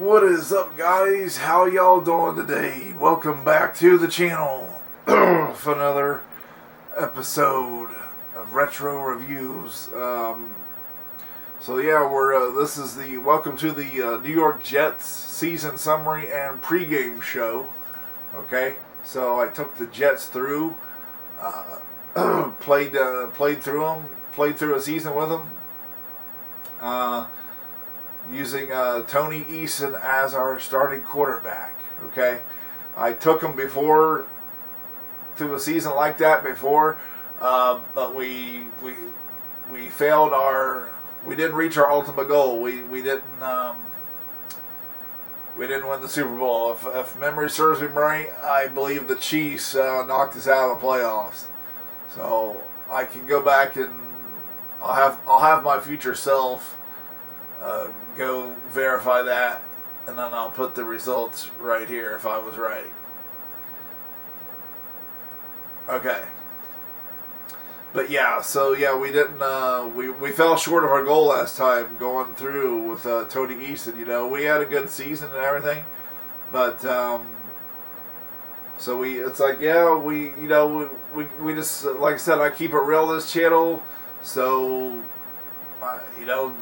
What is up, guys? How y'all doing today? Welcome back to the channel for another episode of Retro Reviews. This is the welcome to the New York Jets season summary and pregame show. Okay, so I took the Jets through, played through a season with them. Using Tony Eason as our starting quarterback. Okay, I took him before through a season like that before, but we failed we didn't reach our ultimate goal. We didn't win the Super Bowl. If memory serves me right, I believe the Chiefs knocked us out of the playoffs. So I can go back and I'll have my future self go verify that, and then I'll put the results right here if I was right. Okay. But yeah, we didn't, we fell short of our goal last time going through with Tony Easton. You know, we had a good season and everything, but it's like, yeah, we just, like I said, I keep it real on this channel, so.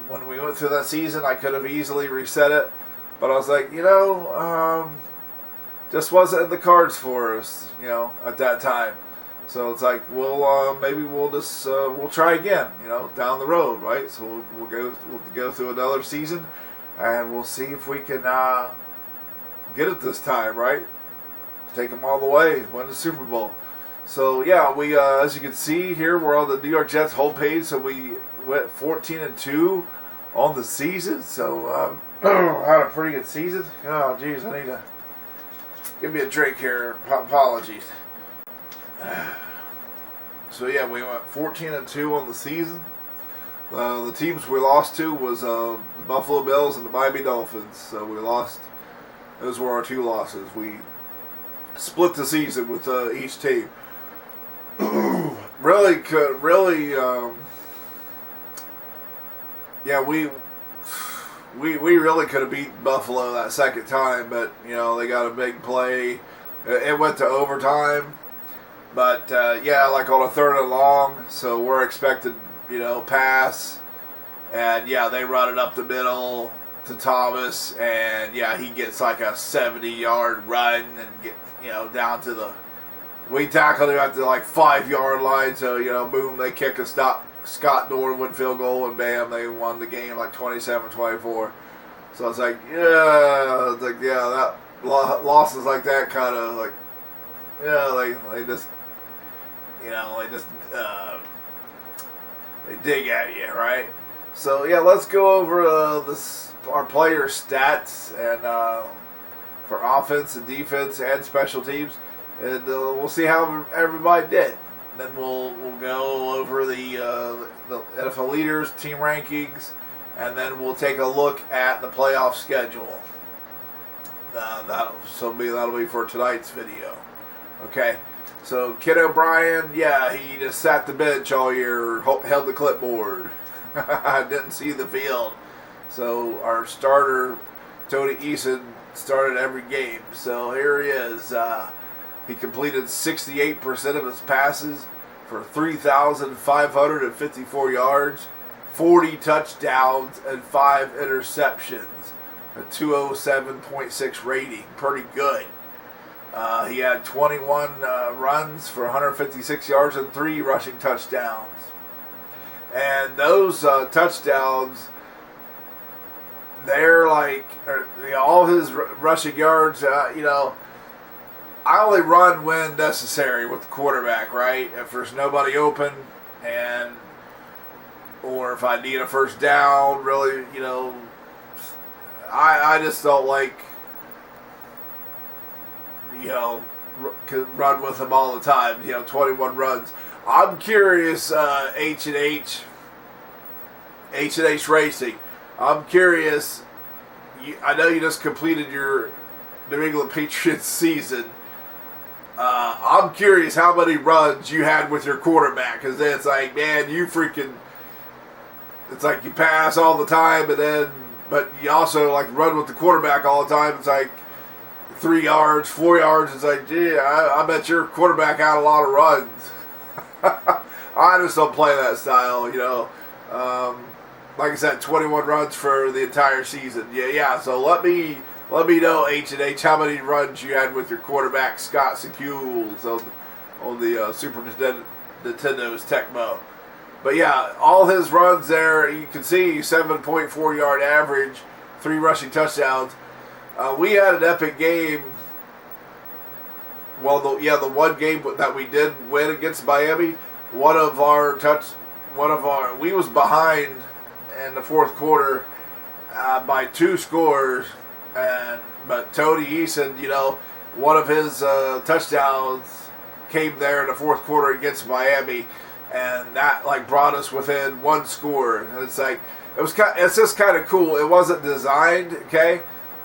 When we went through that season, I could have easily reset it, but I was like, just wasn't in the cards for us, at that time. So it's like, maybe we'll just we'll try again, down the road, right? So we'll go through another season, and we'll see if we can get it this time, right? Take them all the way, win the Super Bowl. So yeah, we as you can see here, we're on the New York Jets homepage. So we went 14-2 on the season. So had a pretty good season. Oh geez, I need to give me a drink here. Apologies. So yeah, we went 14-2 on the season. The teams we lost to was the Buffalo Bills and the Miami Dolphins. So we lost. Those were our two losses. We split the season with each team. We really could have beat Buffalo that second time, but they got a big play. It went to overtime, but like on a third and long, so we're expected pass, and they run it up the middle to Thomas, and he gets like a 70-yard run and get down to the. We tackled him at the 5-yard line, so boom, they kick a Scott Norwood field goal, and bam, they won the game 27-24. So it's like, that losses like that kind of they just they dig at you, right? So let's go over our player stats and for offense and defense and special teams. And we'll see how everybody did. Then we'll go over the NFL leaders, team rankings, and then we'll take a look at the playoff schedule. That'll be for tonight's video. Okay. So Kid O'Brien, he just sat the bench all year, held the clipboard. Didn't see the field. So our starter, Tony Eason, started every game. So here he is. He completed 68% of his passes for 3,554 yards, 40 touchdowns, and 5 interceptions. A 207.6 rating. Pretty good. He had 21 runs for 156 yards and 3 rushing touchdowns. And those touchdowns, they're all his rushing yards, I only run when necessary with the quarterback, right? If there's nobody open, or if I need a first down, really, I just don't like, run with him all the time. 21 runs. I'm curious, H&H Racing. I'm curious. I know you just completed your New England Patriots season. I'm curious how many runs you had with your quarterback, because it's like, man, it's like you pass all the time, and then but you also like run with the quarterback all the time. It's like 3 yards, 4 yards. It's like, gee, I bet your quarterback had a lot of runs. I just don't play that style, you know. Like I said, 21 runs for the entire season. Yeah. So let me know, H&H, how many runs you had with your quarterback, Scott Secules, on the Super Nintendo's Tecmo. But yeah, all his runs there, you can see 7.4 yard average, 3 rushing touchdowns. We had an epic game. Well, the one game that we did win against Miami, we was behind in the fourth quarter by 2 scores, but Tony Eason, you know, one of his touchdowns came there in the fourth quarter against Miami, and that like brought us within 1 score. And it's like it's just kind of cool. It wasn't designed, okay.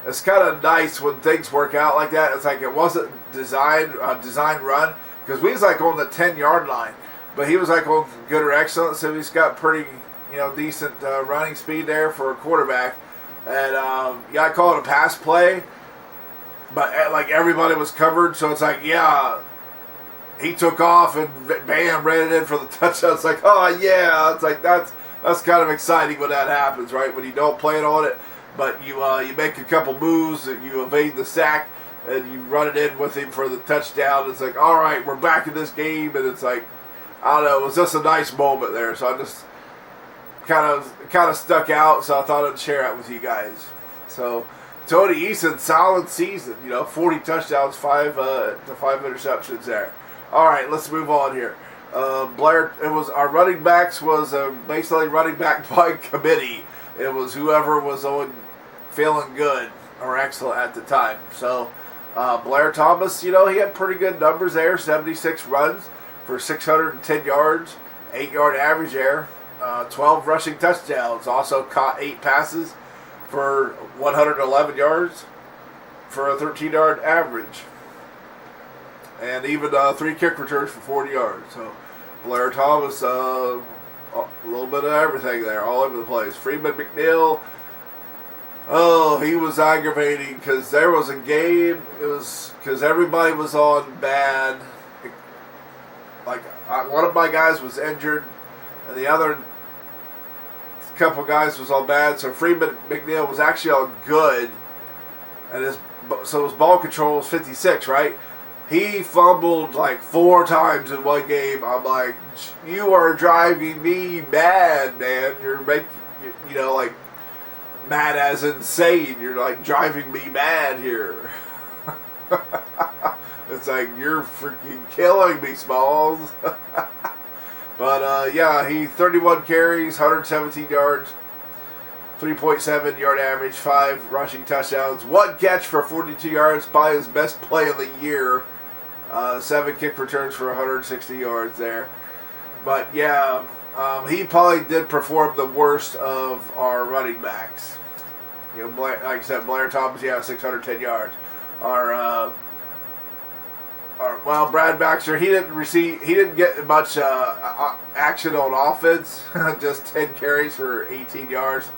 It's kind of nice when things work out like that. It's like it wasn't designed run, because we was like on the 10-yard line, but he was like on good or excellent, so he's got pretty, you know, decent running speed there for a quarterback. And I call it a pass play, but like everybody was covered, so it's like, yeah, he took off and bam, ran it in for the touchdown. It's like, oh yeah, it's like that's kind of exciting when that happens, right? When you don't plan on it, but you make a couple moves, you evade the sack, and you run it in with him for the touchdown. It's like, all right, we're back in this game, and it's like, I don't know, it was just a nice moment there. So I just kind of stuck out, so I thought I'd share it with you guys. So Tony Eason, solid season, you know, 40 touchdowns, 5 interceptions there. All right, let's move on here. Blair, it was our running backs was basically running back by committee. It was whoever was feeling good or excellent at the time. So Blair Thomas, you know, he had pretty good numbers there. 76 runs for 610 yards, 8-yard average there. 12 rushing touchdowns. Also caught 8 passes for 111 yards for a 13-yard average. And even 3 kick returns for 40 yards. So Blair Thomas, a little bit of everything there, all over the place. Freeman McNeil, oh, he was aggravating because there was a game. It was because everybody was on bad. Like one of my guys was injured, and the other couple guys was on bad. So Freeman McNeil was actually on good, and his ball control was 56, right? He fumbled like 4 times in one game. I'm like, you are driving me mad, man. You're making, you know, like mad as insane. You're like driving me mad here. It's like, you're freaking killing me, Smalls. But yeah, he 31 carries, 117 yards, 3.7 yard average, 5 rushing touchdowns, 1 catch for 42 yards, probably his best play of the year. 7 kick returns for 160 yards there. But yeah, he probably did perform the worst of our running backs. You know, like I said, Blair Thomas, 610 yards. Brad Baxter, he didn't get much action on offense. Just 10 carries for 18 yards.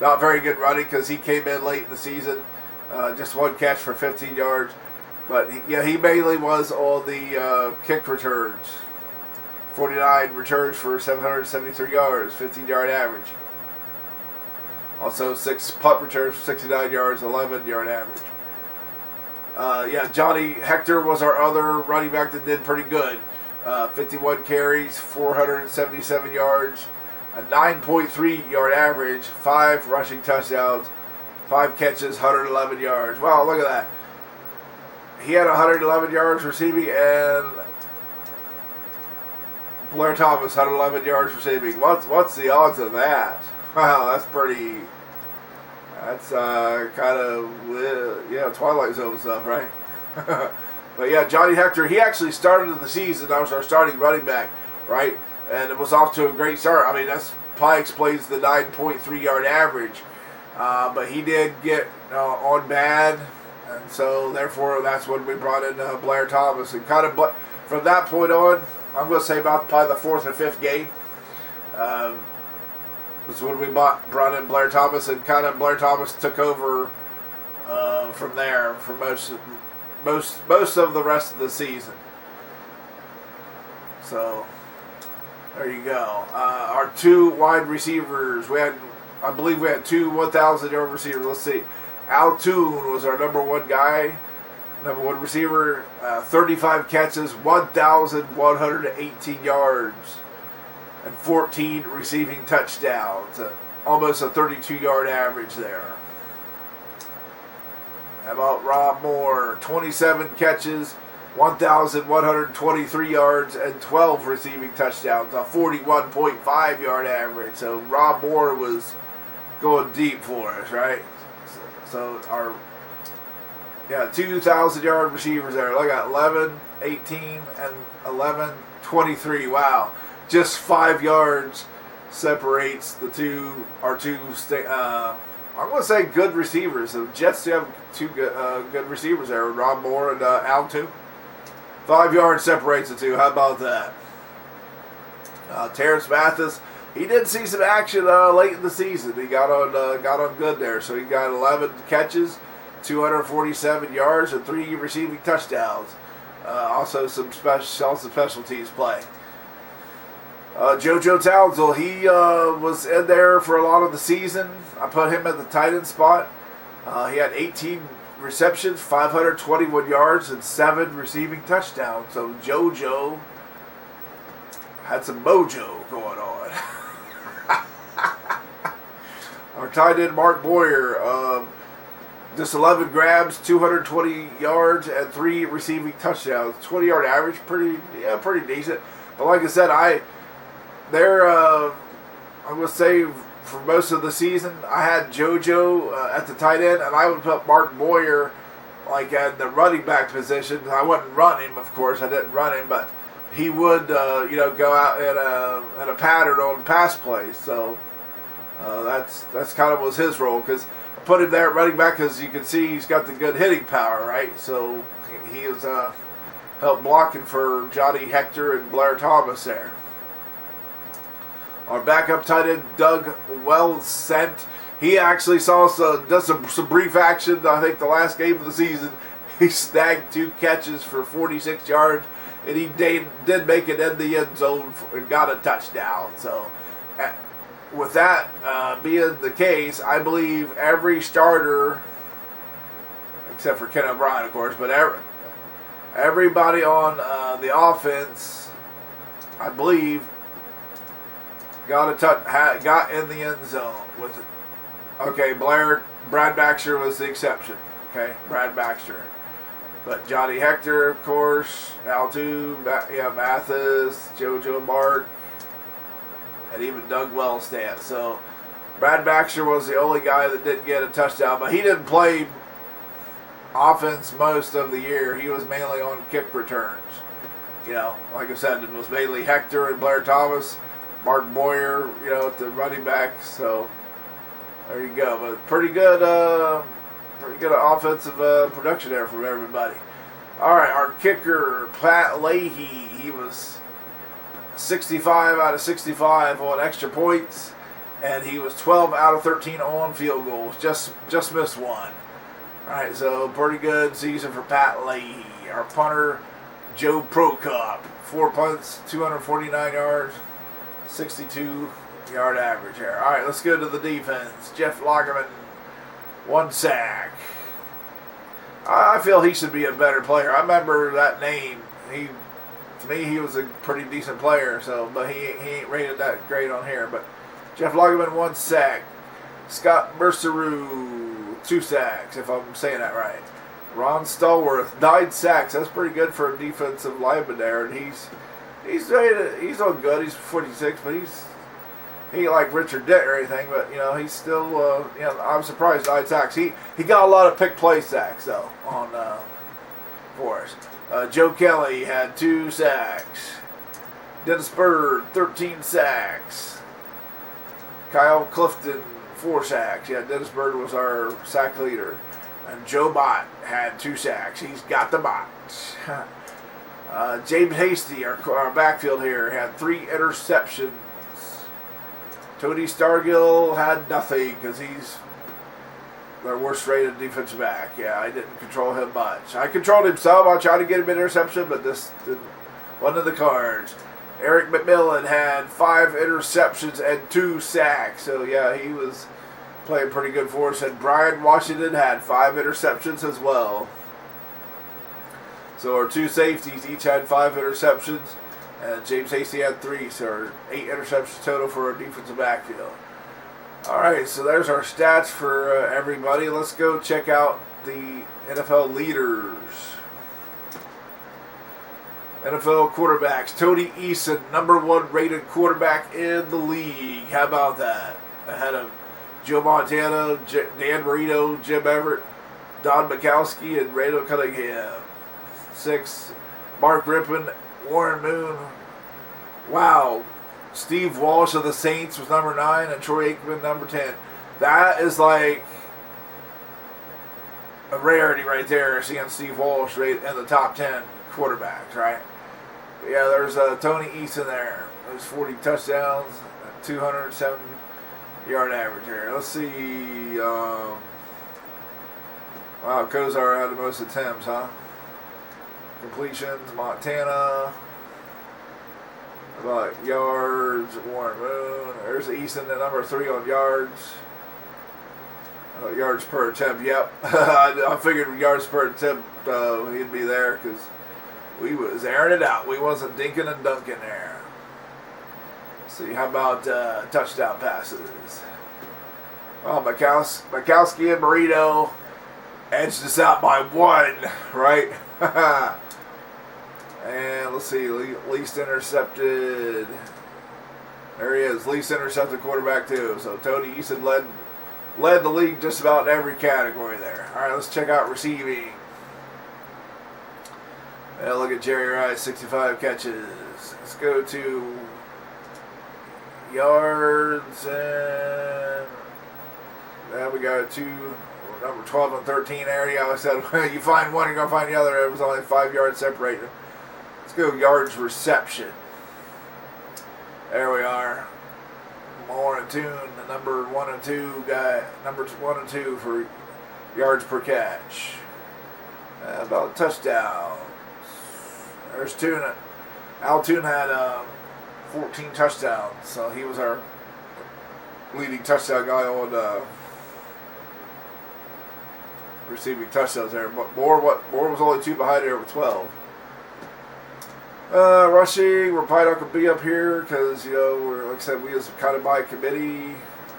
Not very good running because he came in late in the season. Just 1 catch for 15 yards. But he mainly was on the kick returns. 49 returns for 773 yards, 15-yard average. Also 6 punt returns for 69 yards, 11-yard average. Johnny Hector was our other running back that did pretty good. 51 carries, 477 yards, a 9.3 yard average, 5 rushing touchdowns, 5 catches, 111 yards. Wow, look at that. He had 111 yards receiving, and Blair Thomas 111 yards receiving. What's the odds of that? Wow, that's pretty. That's kind of Twilight Zone stuff, right? But yeah, Johnny Hector, he actually started the season. That was our starting running back, right? And it was off to a great start. I mean, that's probably explains the 9.3 yard average. But he did get on bad. And so, therefore, that's when we brought in Blair Thomas. And kind of, from that point on, I'm going to say about probably the 4th or 5th game, was when we brought in Blair Thomas, and kind of Blair Thomas took over from there for most of the rest of the season. So there you go. Our two wide receivers. I believe we had two 1,000-yard receivers. Let's see. Al Toon was our number one receiver. 35 catches, 1,118 yards, and 14 receiving touchdowns. Almost a 32-yard average there. How about Rob Moore? 27 catches, 1,123 yards, and 12 receiving touchdowns. A 41.5-yard average. So Rob Moore was going deep for us, right? So our 2,000-yard receivers there. Look at 11, 18, and 11, 23. Wow. Just 5 yards separates our two I'm going to say good receivers. The Jets do have two good receivers there, Rob Moore and Al Toon. 5 yards separates the two. How about that? Terrence Mathis, he did see some action late in the season. He got on good there. So he got 11 catches, 247 yards, and 3 receiving touchdowns. Also some special teams play. JoJo Townsend, he was in there for a lot of the season. I put him at the tight end spot. He had 18 receptions, 521 yards, and 7 receiving touchdowns. So JoJo had some mojo going on. Our tight end Mark Boyer, just 11 grabs, 220 yards, and 3 receiving touchdowns. 20-yard average, pretty decent. But like I said, I would say for most of the season, I had JoJo at the tight end, and I would put Mark Boyer like at the running back position. I wouldn't run him, of course. I didn't run him, but he would, go out in a pattern on pass plays. So that's kind of was his role, because I put him there at running back because you can see he's got the good hitting power, right? So he is helped blocking for Johnny Hector and Blair Thomas there. Our backup tight end, Doug Wellsent, he actually saw some brief action. I think the last game of the season, he snagged 2 catches for 46 yards, and he did make it in the end zone and got a touchdown. So with that being the case, I believe every starter, except for Ken O'Brien, of course, but everybody on the offense, I believe, got in the end zone with it. Okay, Brad Baxter was the exception. Okay, Brad Baxter. But Johnny Hector, of course, Al Toon, Mathis, JoJo Mark, and even Doug Wellstant. So Brad Baxter was the only guy that didn't get a touchdown, but he didn't play offense most of the year. He was mainly on kick returns. Like I said, it was mainly Hector and Blair Thomas, Mark Boyer, at the running back. So there you go. But pretty good offensive production there from everybody. All right, our kicker, Pat Leahy, he was 65 out of 65 on extra points, and he was 12 out of 13 on field goals. Just missed one. All right, so pretty good season for Pat Leahy. Our punter, Joe Prokop, 4 punts, 249 yards, 62-yard average here. All right, let's go to the defense. Jeff Lagerman, 1 sack. I feel he should be a better player. I remember that name. To me, he was a pretty decent player. But he ain't rated that great on here. But Jeff Lagerman, 1 sack. Scott Mercereau, 2 sacks, if I'm saying that right. Ron Stallworth, 9 sacks. That's pretty good for a defensive lineman there, and he's on good. He's 46, but he ain't like Richard Dent or anything. But he's still I'm surprised 9 sacks. He got a lot of pick play sacks though on for us. Joe Kelly had 2 sacks. Dennis Bird, 13 sacks. Kyle Clifton, 4 sacks. Yeah, Dennis Bird was our sack leader. And Joe Bott had 2 sacks. He's got the bot. James Hasty, our backfield here, had 3 interceptions. Tony Stargill had nothing because he's their worst rated defensive back. Yeah, I didn't control him much. I controlled him some. I tried to get him an interception, but this wasn't in the cards. Eric McMillan had 5 interceptions and 2 sacks. So, yeah, he was playing pretty good for us. And Brian Washington had 5 interceptions as well. So our 2 safeties each had 5 interceptions. And James Hasty had 3. So 8 interceptions total for our defensive backfield. Alright, so there's our stats for everybody. Let's go check out the NFL leaders. NFL quarterbacks. Tony Eason, #1 rated quarterback in the league. How about that? Ahead of Joe Montana, Dan Marino, Jim Everett, Don Mikowski, and Randall Cunningham. 6, Mark Rippon, Warren Moon. Wow. Steve Walsh of the Saints was #9, and Troy Aikman #10. That is like a rarity right there, seeing Steve Walsh right in the top 10 quarterbacks, right? But yeah, there's Tony Eason there. There's 40 touchdowns, 207-yard average here. Let's see. Wow, Kozar had the most attempts, huh? Completions, Montana. About yards, Warren Moon. There's Eason at #3 on yards. Yards per attempt, yep. I figured yards per attempt he'd be there because we was airing it out. We wasn't dinking and dunking there. Let's see, how about touchdown passes? Well, Mikowski and Marino edged us out by 1, right? And let's see, least intercepted. There he is, least intercepted quarterback too. So Tony Eason led the league just about in every category there. All right, let's check out receiving. Yeah, look at Jerry Rice, 65 catches. Let's go to yards, and we got 2, number 12 and 13 area. I said, well, you find one, you're going to find the other. It was only 5 yards separating them. Let's go yards reception. There we are. Moore and Toon, the number 1 and 2 guy, numbers 1 and 2 for yards per catch. About touchdowns. There's Toon. Al Toon had 14 touchdowns, so he was our leading touchdown guy on receiving touchdowns there. But Moore was only 2 behind there with 12. Rushing, we're probably not going to be up here because, you know, we're, like I said, we was kind of by committee.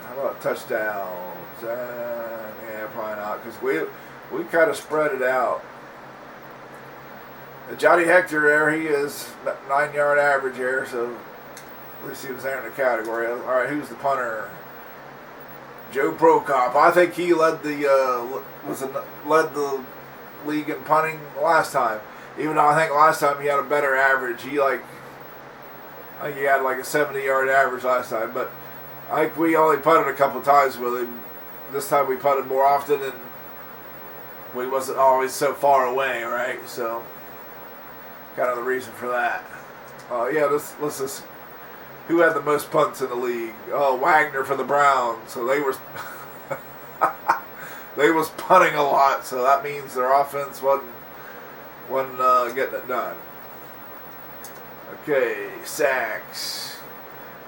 How about touchdowns? Yeah, probably not because we kind of spread it out. Johnny Hector there, he is 9-yard average here, so at least he was there in the category. All right, who's the punter? Joe Prokop. I think he led the league in punting last time. Even though I think last time he had a better average. I think he had like a 70-yard average last time. But I think we only punted a couple times with him. This time we punted more often, and we wasn't always so far away, right? So, kind of the reason for that. Yeah, let's just. Who had the most punts in the league? Oh, Wagner for the Browns. So they were they was punting a lot. So that means their offense wasn't getting it done. Okay, sacks.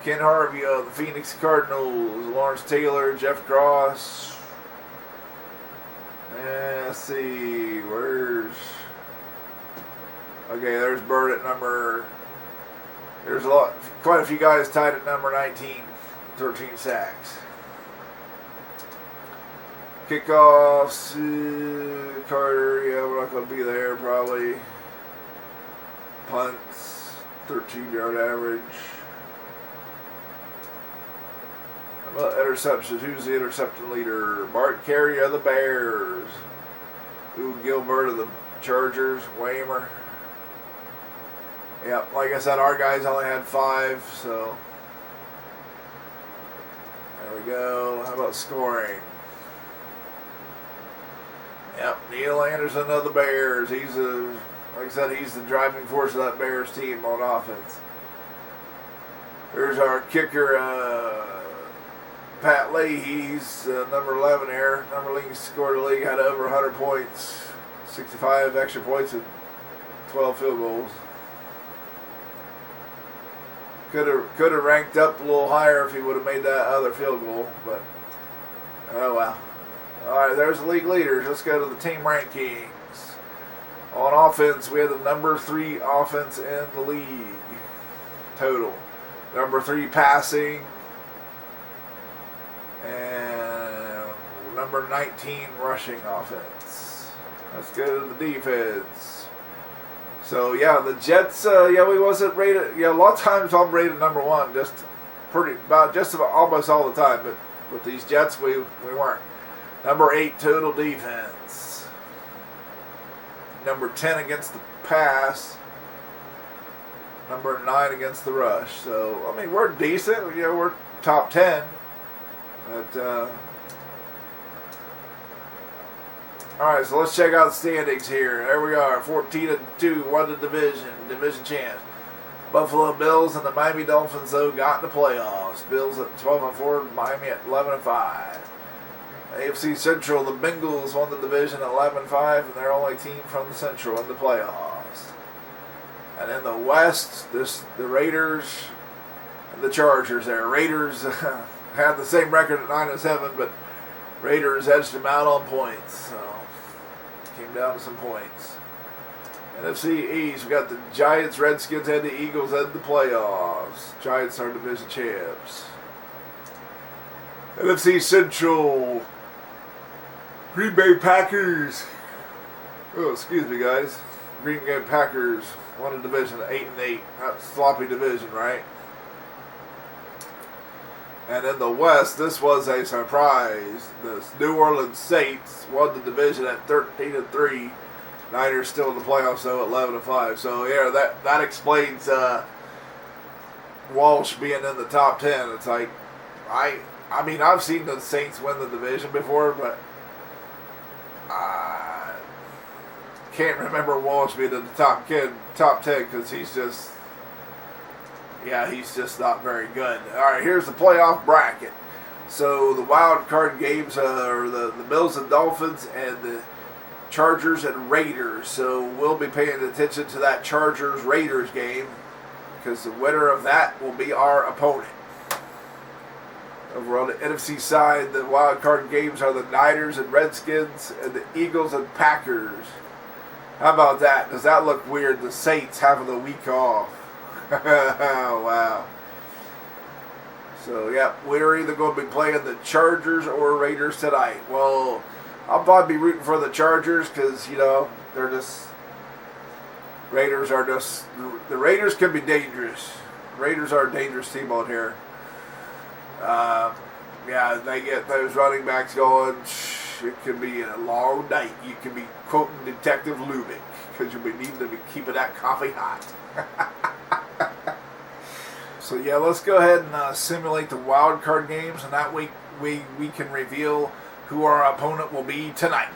Ken Harvey of the Phoenix Cardinals. Lawrence Taylor, Jeff Cross. And let's see, okay, there's Bird at number. There's quite a few guys tied at number 19, 13 sacks. Kickoffs, Carter, yeah, we're not going to be there probably. Punts, 13-yard average. How about interceptions? Who's the interception leader? Bart Carey of the Bears. Ooh, Gilbert of the Chargers. Waymer. Yep, like I said, our guys only had 5, so there we go. How about scoring? Yep, Neil Anderson of the Bears. Like I said, he's the driving force of that Bears team on offense. There's our kicker, Pat Leahy's number 11 here. Number league scored the league, had over 100 points, 65 extra points, and 12 field goals. Could have ranked up a little higher if he would have made that other field goal, but oh well. All right, there's the league leaders. Let's go to the team rankings. On offense, we had the number 3 offense in the league total. Number 3 passing, and number 19 rushing offense. Let's go to the defense. So yeah, the Jets. We wasn't rated. Yeah, a lot of times I'm rated number 1, just about almost all the time. But with these Jets, we weren't. Number 8 total defense. Number 10 against the pass. Number 9 against the rush. So I mean, we're decent. We're top 10. But all right, so let's check out the standings here. There we are, 14-2, won the division champs. Buffalo Bills and the Miami Dolphins, though, got in the playoffs. Bills at 12-4, Miami at 11-5. AFC Central, the Bengals won the division at 11-5, and they're only team from the Central in the playoffs. And in the West, the Raiders and the Chargers there. Raiders had the same record at 9-7, but Raiders edged them out on points. So came down to some points. NFC East, we got the Giants, Redskins, and the Eagles in the playoffs. Giants are division champs. NFC Central, Green Bay Packers. Oh, excuse me, guys. Green Bay Packers won a division at 8-8. That's a sloppy division, right? And in the West, this was a surprise. The New Orleans Saints won the division at 13-3. Niners still in the playoffs, though, at 11-5. So yeah, that explains Walsh being in the top 10. It's like I mean I've seen the Saints win the division before, but I can't remember Walsh being in the top 10 because he's just not very good. All right, here's the playoff bracket. So the wild card games are the Bills and Dolphins and the Chargers and Raiders. So we'll be paying attention to that Chargers-Raiders game because the winner of that will be our opponent. Over on the NFC side, the wild card games are the Niners and Redskins and the Eagles and Packers. How about that? Does that look weird? The Saints having the week off. Wow. So, yeah, we're either going to be playing the Chargers or Raiders tonight. Well, I'll probably be rooting for the Chargers because, they're just... The Raiders can be dangerous. Raiders are a dangerous team out here. They get those running backs going. It could be a long night. You could be quoting Detective Lubick because you'll be needing to be keeping that coffee hot. So yeah, let's go ahead and simulate the wild card games, and that way we can reveal who our opponent will be tonight.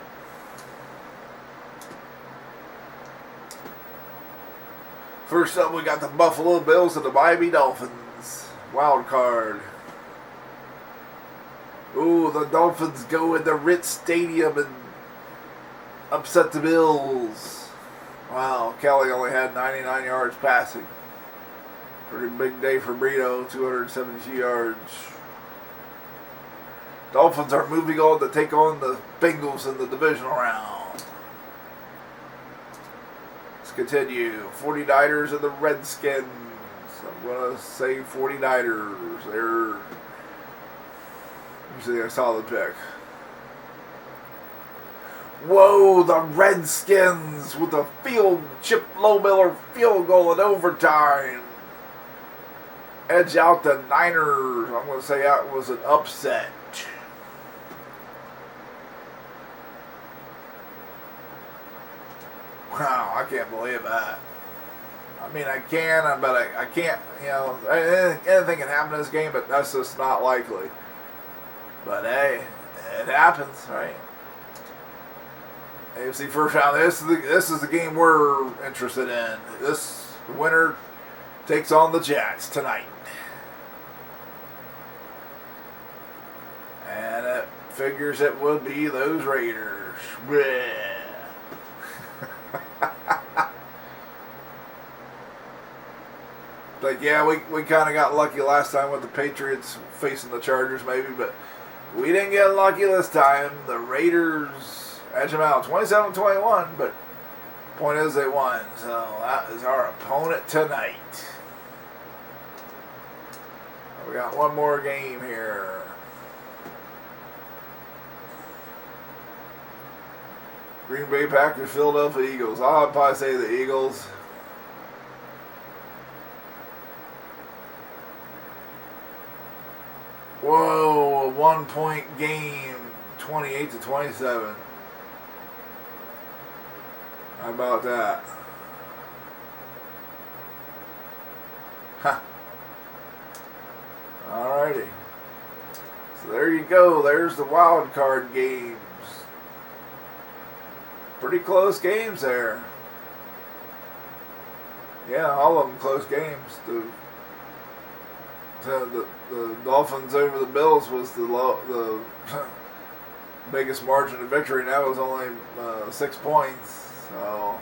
First up, we got the Buffalo Bills and the Miami Dolphins. Wild card. Ooh, the Dolphins go in the Ritz Stadium and upset the Bills. Wow, Kelly only had 99 yards passing. Pretty big day for Brito, 272 yards. Dolphins are moving on to take on the Bengals in the divisional round. Let's continue. 49ers and the Redskins. I'm going to say 49ers. They're usually a solid pick. Whoa, the Redskins with a Chip Lowmiller field goal in overtime. Edge out the Niners. I'm going to say that was an upset. Wow, I can't believe that. I mean, I can, but I can't, anything can happen in this game, but that's just not likely. But hey, it happens, right? AFC first round. This is the game we're interested in. This winner takes on the Jets tonight. figures it would be those Raiders. Bleh. Like, yeah, we kind of got lucky last time with the Patriots facing the Chargers, maybe, but we didn't get lucky this time. The Raiders edge them out 27-21, but point is they won. So that is our opponent tonight. We got one more game here. Green Bay Packers, Philadelphia Eagles. I'll probably say the Eagles. Whoa, a 1-point game, 28-27. How about that? Huh. Alrighty. So there you go. There's the wild card games. Pretty close games there. Yeah, all of them close games. The Dolphins over the Bills was the biggest margin of victory. And that was only 6 points. So,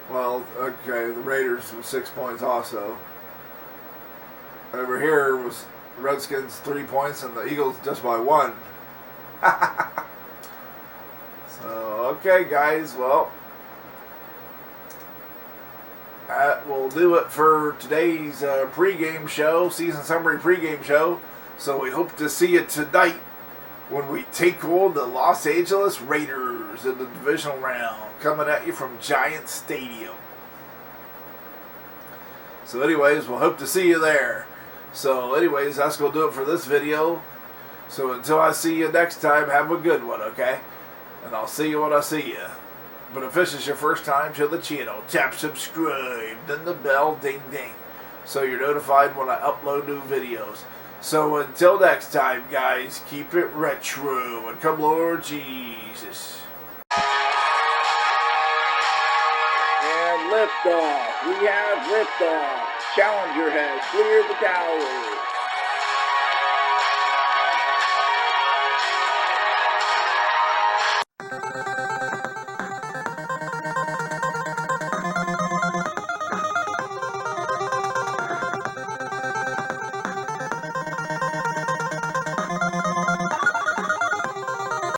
well, okay, the Raiders was 6 points also. Over here was the Redskins 3 points and the Eagles just by 1. So, okay, guys, well, that will do it for today's pregame show, season summary pregame show. So we hope to see you tonight when we take on the Los Angeles Raiders in the divisional round, coming at you from Giant Stadium. So anyways, we'll hope to see you there. So anyways, that's going to do it for this video. So until I see you next time, have a good one, okay? And I'll see you when I see you. But if this is your first time to the channel, tap subscribe, then the bell, ding ding, so you're notified when I upload new videos. So until next time, guys, keep it retro, and come Lord Jesus. And liftoff. We have liftoff. Challenger has cleared the tower.